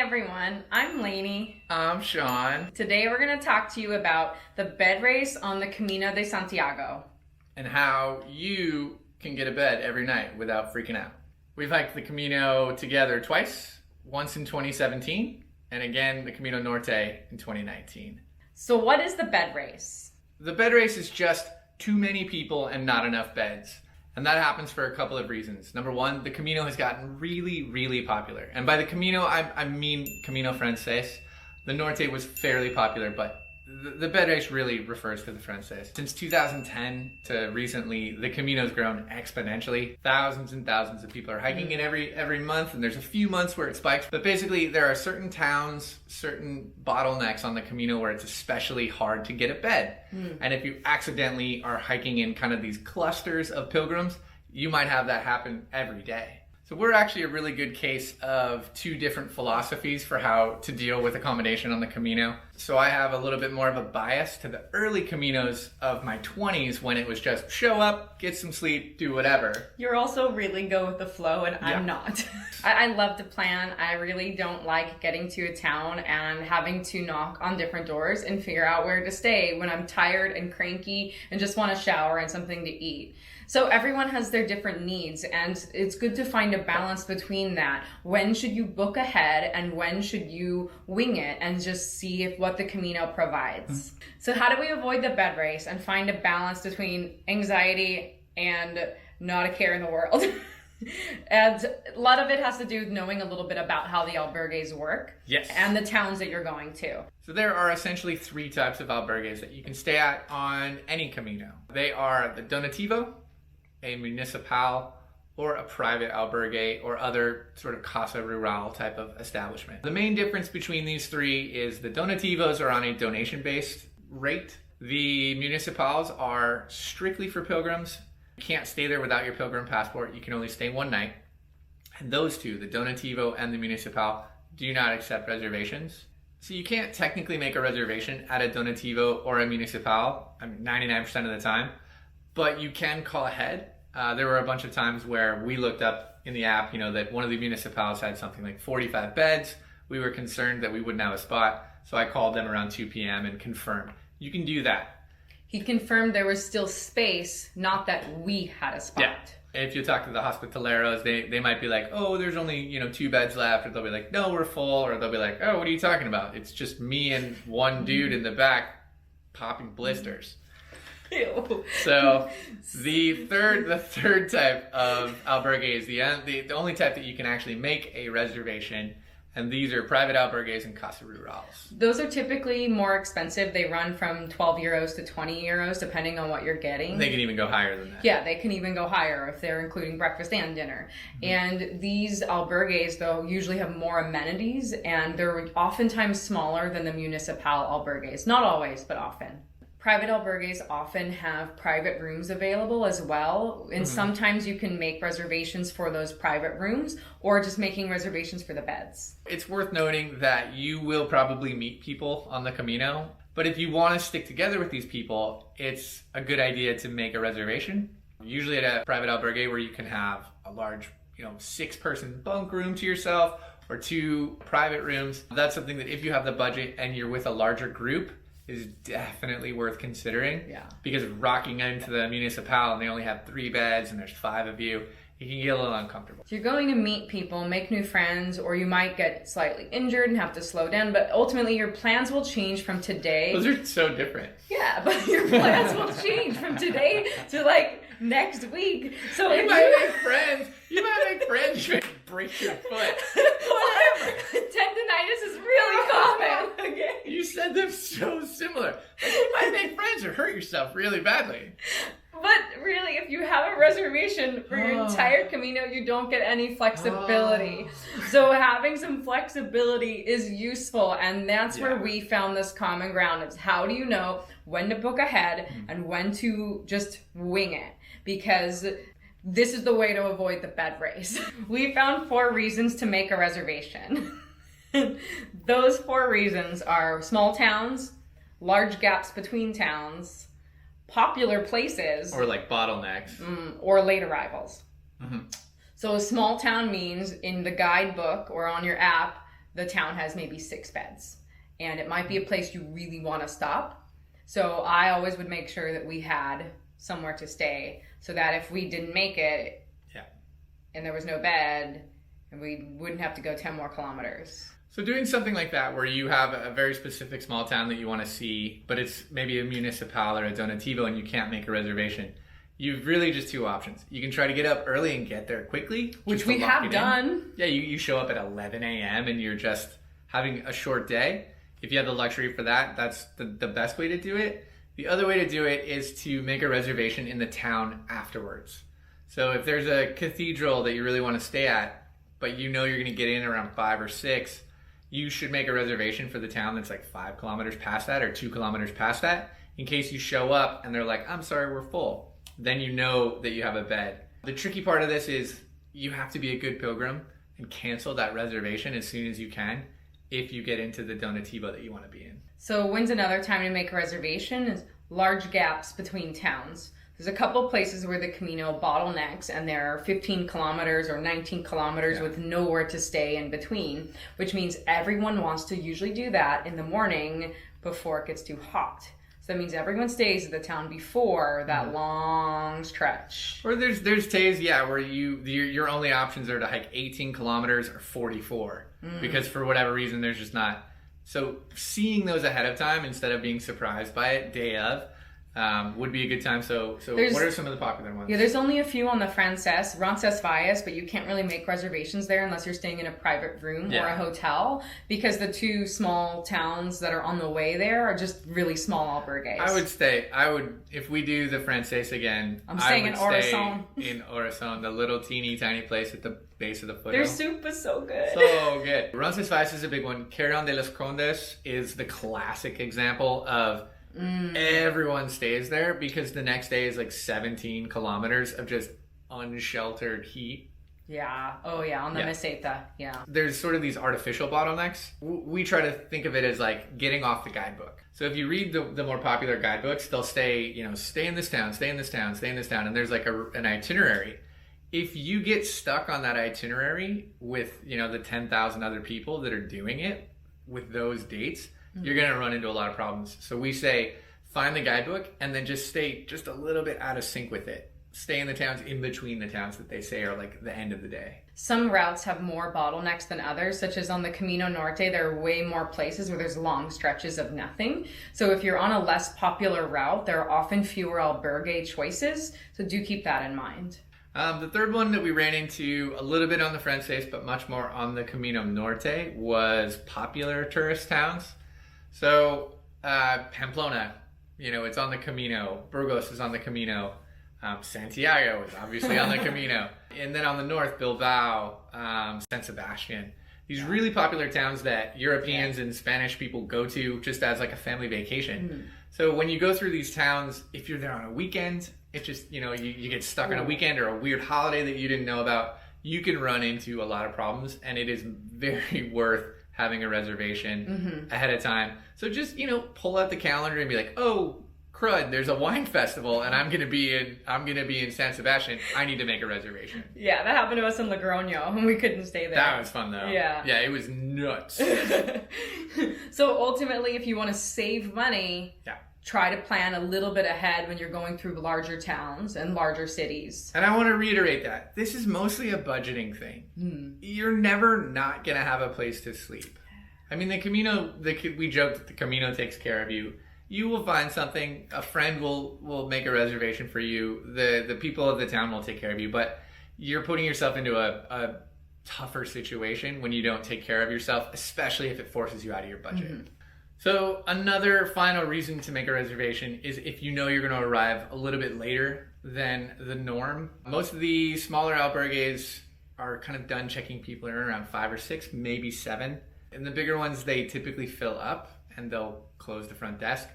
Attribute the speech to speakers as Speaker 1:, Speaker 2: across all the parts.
Speaker 1: everyone, I'm Lainey.
Speaker 2: I'm Sean.
Speaker 1: Today we're going to talk to you about the bed race on the Camino de Santiago.
Speaker 2: And how you can get a bed every night without freaking out. We've hiked the Camino together twice, once in 2017, and again the Camino Norte in 2019.
Speaker 1: So what is the bed race?
Speaker 2: The bed race is just too many people and not enough beds. And that happens for a couple of reasons. Number one, the Camino has gotten really, really popular. And by the Camino, I mean Camino Frances. The Norte was fairly popular, but the bed race really refers to the Frances. Since 2010 to recently, the Camino's grown exponentially. Thousands and thousands of people are hiking it every month, and there's a few months where it spikes. But basically, there are certain towns, certain bottlenecks on the Camino where it's especially hard to get a bed. And if you accidentally are hiking in kind of these clusters of pilgrims, you might have that happen every day. So we're actually a really good case of two different philosophies for how to deal with accommodation on the Camino. So I have a little bit more of a bias to the early Caminos of my 20s when it was just show up, get some sleep, do whatever.
Speaker 1: You're also really go with the flow, and I'm not. I love to plan. I really don't like getting to a town and having to knock on different doors and figure out where to stay when I'm tired and cranky and just want a shower and something to eat. So everyone has their different needs, and it's good to find a balance between that. When should you book ahead and when should you wing it and just see if what the Camino provides? So how do we avoid the bed race and find a balance between anxiety and not a care in the world? And a lot of it has to do with knowing a little bit about how the albergues work.
Speaker 2: Yes.
Speaker 1: And the towns that you're going to.
Speaker 2: So there are essentially three types of albergues that you can stay at on any Camino. They are the donativo, a municipal, or a private albergue, or other sort of casa rural type of establishment. The main difference between these three is the donativos are on a donation-based rate. The municipals are strictly for pilgrims. You can't stay there without your pilgrim passport. You can only stay one night. And those two, the donativo and the municipal, do not accept reservations. So you can't technically make a reservation at a donativo or a municipal, 99% of the time, but you can call ahead. There were a bunch of times where we looked up in the app, that one of the municipals had something like 45 beds. We were concerned that we wouldn't have a spot, so I called them around 2 p.m. and confirmed. You can do that.
Speaker 1: He confirmed there was still space, not that we had a spot.
Speaker 2: Yeah. If you talk to the hospitaleros, they might be like, oh, there's only, 2 beds left. Or they'll be like, no, we're full. Or they'll be like, oh, what are you talking about? It's just me and one dude in the back popping blisters.
Speaker 1: Ew.
Speaker 2: So the third type of albergue is the only type that you can actually make a reservation. And these are private albergues and casa rurals.
Speaker 1: Those are typically more expensive. They run from 12 euros to 20 euros, depending on what you're getting.
Speaker 2: They can even go higher than that.
Speaker 1: Yeah, they can even go higher if they're including breakfast and dinner. And these albergues, though, usually have more amenities, and they're oftentimes smaller than the municipal albergues. Not always, but often. Private albergues often have private rooms available as well, and sometimes you can make reservations for those private rooms or just making reservations for the beds.
Speaker 2: It's worth noting that you will probably meet people on the Camino, but if you want to stick together with these people, it's a good idea to make a reservation. Usually at a private albergue where you can have a large, 6-person bunk room to yourself or 2 private rooms. That's something that if you have the budget and you're with a larger group, is definitely worth considering.
Speaker 1: Yeah.
Speaker 2: Because rocking into the municipal and they only have 3 beds and there's 5 of you, it can get a little uncomfortable.
Speaker 1: So you're going to meet people, make new friends, or you might get slightly injured and have to slow down, but ultimately your plans will change from today.
Speaker 2: Those are so different.
Speaker 1: Yeah, but your plans will change from today to next week. So
Speaker 2: You might make friends. You might break your foot.
Speaker 1: Whatever. Tendinitis is really common. Okay.
Speaker 2: You said them so similar. You might make friends or hurt yourself really badly.
Speaker 1: But really, if you have a reservation for your entire Camino, you don't get any flexibility. So having some flexibility is useful, and that's where we found this common ground. It's how do you know when to book ahead and when to just wing it? Because this is the way to avoid the bed race. We found 4 reasons to make a reservation. Those 4 reasons are small towns, large gaps between towns, popular places,
Speaker 2: or bottlenecks,
Speaker 1: or late arrivals. So a small town means in the guidebook or on your app, the town has maybe 6 beds. And it might be a place you really want to stop. So I always would make sure that we had somewhere to stay so that if we didn't make it and there was no bed, and we wouldn't have to go 10 more kilometers.
Speaker 2: So doing something like that where you have a very specific small town that you want to see, but it's maybe a municipal or a donativo and you can't make a reservation, you've really just 2 options. You can try to get up early and get there quickly.
Speaker 1: Which we have done.
Speaker 2: Yeah, you show up at 11 a.m. and you're just having a short day. If you have the luxury for that, that's the best way to do it. The other way to do it is to make a reservation in the town afterwards. So if there's a cathedral that you really want to stay at, but you know you're going to get in around 5 or 6, you should make a reservation for the town that's like 5 kilometers past that or 2 kilometers past that, in case you show up and they're like, I'm sorry, we're full. Then you know that you have a bed. The tricky part of this is you have to be a good pilgrim and cancel that reservation as soon as you can if you get into the donativo that you want to be in.
Speaker 1: So when's another time to make a reservation is large gaps between towns. There's a couple places where the Camino bottlenecks and there are 15 kilometers or 19 kilometers with nowhere to stay in between, which means everyone wants to usually do that in the morning before it gets too hot. So that means everyone stays at the town before that long stretch.
Speaker 2: Or there's days, where your only options are to hike 18 kilometers or 44 because for whatever reason there's just not. So seeing those ahead of time instead of being surprised by it day of would be a good time. So what are some of the popular ones?
Speaker 1: Yeah, there's only a few on the Frances, Valles, but you can't really make reservations there unless you're staying in a private room or a hotel, because the 2 small towns that are on the way there are just really small albergues.
Speaker 2: I would, if we do the Frances again,
Speaker 1: I'm staying in Orason.
Speaker 2: In Orason, the little teeny tiny place at the base of the foothills.
Speaker 1: Their soup is so good.
Speaker 2: So good. Roncesvalles is a big one. Carrion de los Condes is the classic example of everyone stays there because the next day is like 17 kilometers of just unsheltered heat.
Speaker 1: Yeah. Oh, yeah. On the Meseta. Yeah.
Speaker 2: There's sort of these artificial bottlenecks. We try to think of it as like getting off the guidebook. So if you read the more popular guidebooks, they'll stay in this town, stay in this town, stay in this town. And there's like an itinerary. If you get stuck on that itinerary with, the 10,000 other people that are doing it with those dates, you're going to run into a lot of problems. So we say, find the guidebook and then just stay just a little bit out of sync with it. Stay in the towns in between the towns that they say are like the end of the day.
Speaker 1: Some routes have more bottlenecks than others, such as on the Camino Norte, there are way more places where there's long stretches of nothing. So if you're on a less popular route, there are often fewer albergue choices. So do keep that in mind.
Speaker 2: The third one that we ran into a little bit on the Frances, but much more on the Camino Norte, was popular tourist towns. So Pamplona, it's on the Camino. Burgos is on the Camino. Santiago is obviously on the Camino. And then on the north, Bilbao, San Sebastian. These really popular towns that Europeans and Spanish people go to just as like a family vacation. So when you go through these towns, if you're there on a weekend, it just, you get stuck on a weekend or a weird holiday that you didn't know about, you can run into a lot of problems, and it is very worth having a reservation ahead of time. So just, pull out the calendar and be like, oh, crud, there's a wine festival and I'm going to be in San Sebastian. I need to make a reservation.
Speaker 1: Yeah, that happened to us in Logroño and we couldn't stay there.
Speaker 2: That was fun though.
Speaker 1: Yeah.
Speaker 2: Yeah, it was nuts.
Speaker 1: So ultimately, if you want to save money, try to plan a little bit ahead when you're going through larger towns and larger cities.
Speaker 2: And I want to reiterate that this is mostly a budgeting thing. You're never not going to have a place to sleep. I mean, the Camino, we joke that the Camino takes care of you. You will find something. A friend will make a reservation for you. The people of the town will take care of you. But you're putting yourself into a tougher situation when you don't take care of yourself, especially if it forces you out of your budget. So another final reason to make a reservation is if you know you're going to arrive a little bit later than the norm. Most of the smaller albergues are kind of done checking people in around 5 or 6, maybe 7. And the bigger ones, they typically fill up and they'll close the front desk.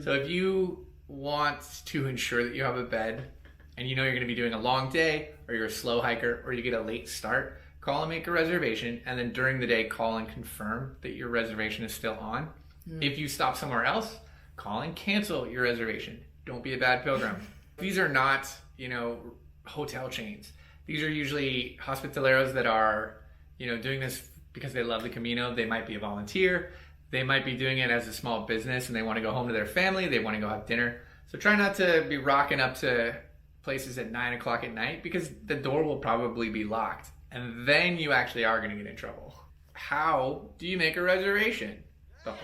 Speaker 2: So if you want to ensure that you have a bed and you know you're going to be doing a long day, or you're a slow hiker, or you get a late start, call and make a reservation, and then during the day call and confirm that your reservation is still on. If you stop somewhere else, call and cancel your reservation. Don't be a bad pilgrim. These are not, hotel chains. These are usually hospitaleros that are, doing this because they love the Camino. They might be a volunteer. They might be doing it as a small business and they want to go home to their family. They want to go have dinner. So try not to be rocking up to places at 9 o'clock at night because the door will probably be locked. And then you actually are going to get in trouble. How do you make a reservation? So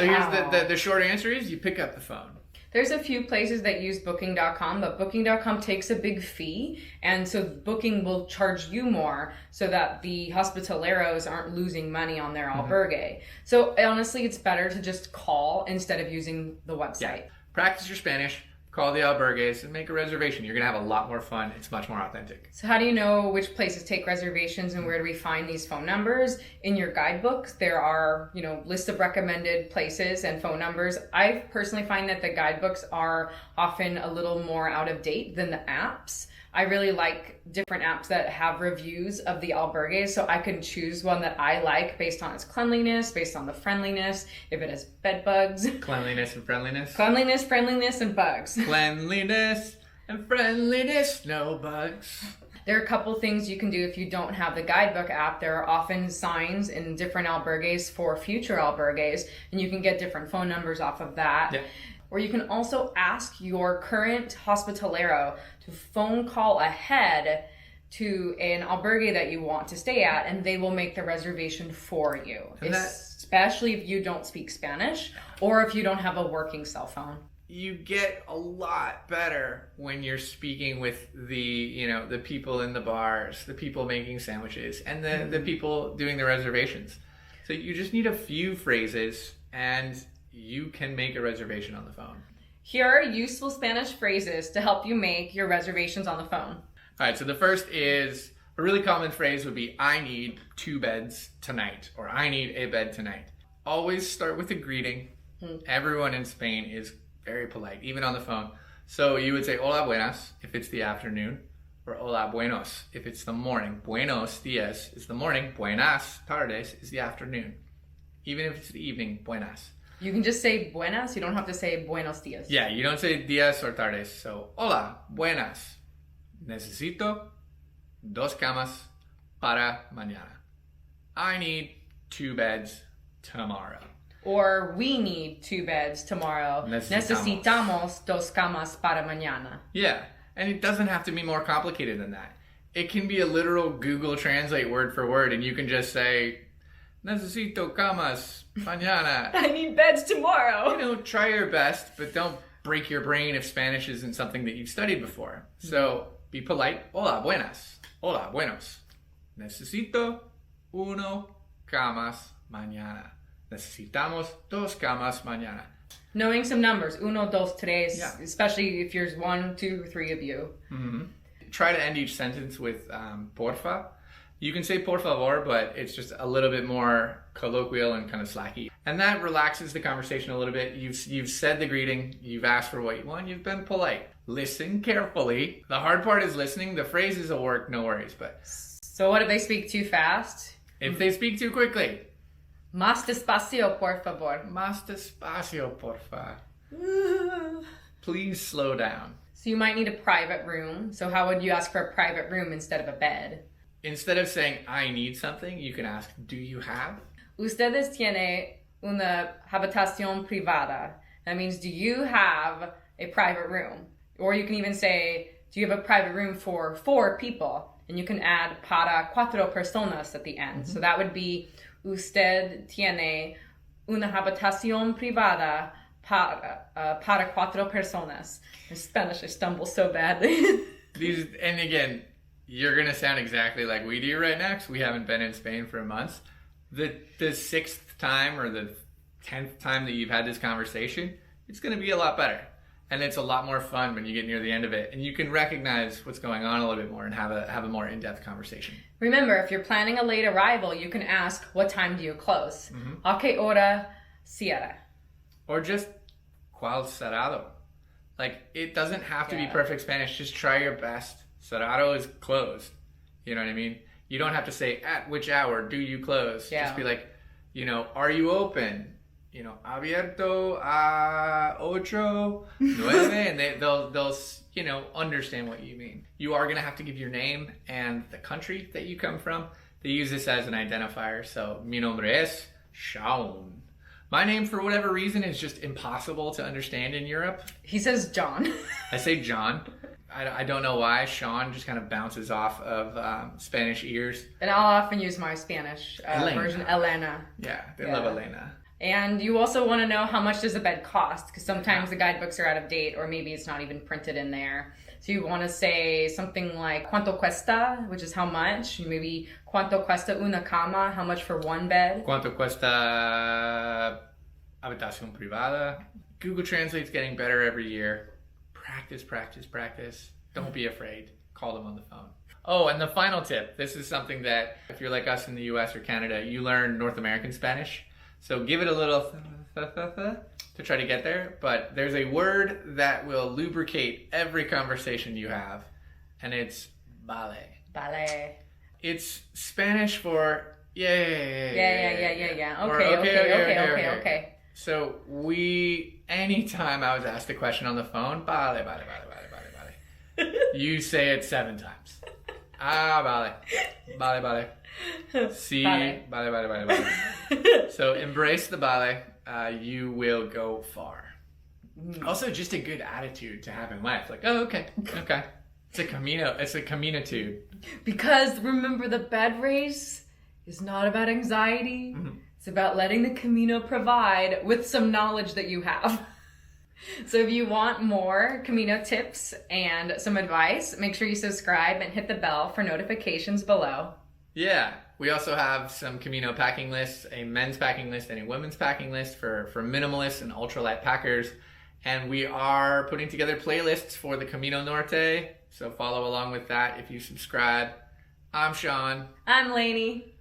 Speaker 2: here's the short answer is you pick up the phone.
Speaker 1: There's a few places that use booking.com, but booking.com takes a big fee, and so booking will charge you more so that the hospitaleros aren't losing money on their albergue. So honestly, it's better to just call instead of using the website.
Speaker 2: Yeah. Practice your Spanish, call the albergues, and make a reservation. You're going to have a lot more fun. It's much more authentic.
Speaker 1: So how do you know which places take reservations and where do we find these phone numbers? In your guidebooks, there are, lists of recommended places and phone numbers. I personally find that the guidebooks are often a little more out of date than the apps. I really like different apps that have reviews of the albergues, so I can choose one that I like based on its cleanliness, based on the friendliness, if it has bed bugs.
Speaker 2: Cleanliness and friendliness.
Speaker 1: Cleanliness, friendliness, and bugs.
Speaker 2: Cleanliness and friendliness, no bugs.
Speaker 1: There are a couple things you can do if you don't have the guidebook app. There are often signs in different albergues for future albergues, and you can get different phone numbers off of that.
Speaker 2: Yep.
Speaker 1: Or you can also ask your current hospitalero to phone call ahead to an albergue that you want to stay at, and they will make the reservation for you, especially if you don't speak Spanish or if you don't have a working cell phone.
Speaker 2: You get a lot better when you're speaking with the people in the bars, the people making sandwiches, and the people doing the reservations. So you just need a few phrases and you can make a reservation on the phone.
Speaker 1: Here are useful Spanish phrases to help you make your reservations on the phone.
Speaker 2: All right, so the first is, a really common phrase would be, I need 2 beds tonight, or I need a bed tonight. Always start with a greeting. Everyone in Spain is very polite, even on the phone. So you would say, hola buenas, if it's the afternoon, or hola buenos, if it's the morning. Buenos dias is the morning, buenas tardes is the afternoon. Even if it's the evening, buenas.
Speaker 1: You can just say buenas, you don't have to say buenos dias.
Speaker 2: Yeah, you don't say dias or tardes. So, hola, buenas. Necesito 2 camas para mañana. I need 2 beds tomorrow.
Speaker 1: Or we need 2 beds tomorrow. Necesitamos 2 camas para mañana.
Speaker 2: Yeah, and it doesn't have to be more complicated than that. It can be a literal Google Translate word for word, and you can just say, necesito camas mañana.
Speaker 1: I need beds tomorrow.
Speaker 2: Try your best, but don't break your brain if Spanish isn't something that you've studied before. So be polite. Hola, buenas. Hola, buenos. Necesito 1 camas mañana. Necesitamos 2 camas mañana.
Speaker 1: Knowing some numbers. 1, 2, 3, especially if there's 1, 2, 3 of you.
Speaker 2: Mm-hmm. Try to end each sentence with porfa. You can say por favor, but it's just a little bit more colloquial and kind of slacky. And that relaxes the conversation a little bit. You've said the greeting, you've asked for what you want, you've been polite. Listen carefully. The hard part is listening. The phrases will work, no worries. But
Speaker 1: so what if they speak too fast?
Speaker 2: If they speak too quickly.
Speaker 1: Más despacio, por favor.
Speaker 2: Más despacio, porfa. Please slow down.
Speaker 1: So you might need a private room. So how would you ask for a private room instead of a bed?
Speaker 2: Instead of saying, I need something, you can ask, do you have?
Speaker 1: Ustedes tienen una habitación privada. That means, do you have a private room? Or you can even say, do you have a private room for 4 people? And you can add para 4 personas at the end. So that would be, usted tiene una habitación privada para 4 personas. In Spanish, I stumble so badly.
Speaker 2: And again, you're going to sound exactly like we do right now because we haven't been in Spain for months. The 6th time or the 10th time that you've had this conversation, it's going to be a lot better. And it's a lot more fun when you get near the end of it. And you can recognize what's going on a little bit more and have a more in-depth conversation.
Speaker 1: Remember, if you're planning a late arrival, you can ask, what time do you close? A qué hora cierra?
Speaker 2: Or just, ¿cuál cerrado? Like, it doesn't have to be perfect Spanish. Just try your best. Cerrado is closed. You know what I mean? You don't have to say, at which hour do you close? Just be like, are you open? Abierto a 8, 9, and they'll understand what you mean. You are going to have to give your name and the country that you come from. They use this as an identifier. So, mi nombre es Sean. My name, for whatever reason, is just impossible to understand in Europe.
Speaker 1: He says John.
Speaker 2: I say John. I don't know why. Sean just kind of bounces off of Spanish ears.
Speaker 1: And I'll often use my Spanish version, Elena.
Speaker 2: Yeah, they love Elena.
Speaker 1: And you also want to know how much does a bed cost, because sometimes the guidebooks are out of date, or maybe it's not even printed in there. So you want to say something like cuánto cuesta, which is how much. Maybe cuánto cuesta una cama, how much for one bed.
Speaker 2: Cuánto cuesta habitación privada. Google Translate's getting better every year. Practice, practice, practice. Don't be afraid. Call them on the phone. Oh, and the final tip. This is something that if you're like us in the US or Canada, you learn North American Spanish. So give it a little to try to get there. But there's a word that will lubricate every conversation you have, and it's vale.
Speaker 1: Vale.
Speaker 2: It's Spanish for yeah.
Speaker 1: Okay.
Speaker 2: So anytime I was asked a question on the phone, vale. You say it 7 times. Vale. Si, vale. So embrace the vale. You will go far. Also, just a good attitude to have in life. Like, oh, okay. It's a Camino-tude.
Speaker 1: Because remember, the bed race is not about anxiety. Mm-hmm. It's about letting the Camino provide with some knowledge that you have. So if you want more Camino tips and some advice, make sure you subscribe and hit the bell for notifications below.
Speaker 2: Yeah, we also have some Camino packing lists, a men's packing list and a women's packing list for minimalists and ultralight packers. And we are putting together playlists for the Camino Norte, so follow along with that if you subscribe. I'm Sean.
Speaker 1: I'm Lainey.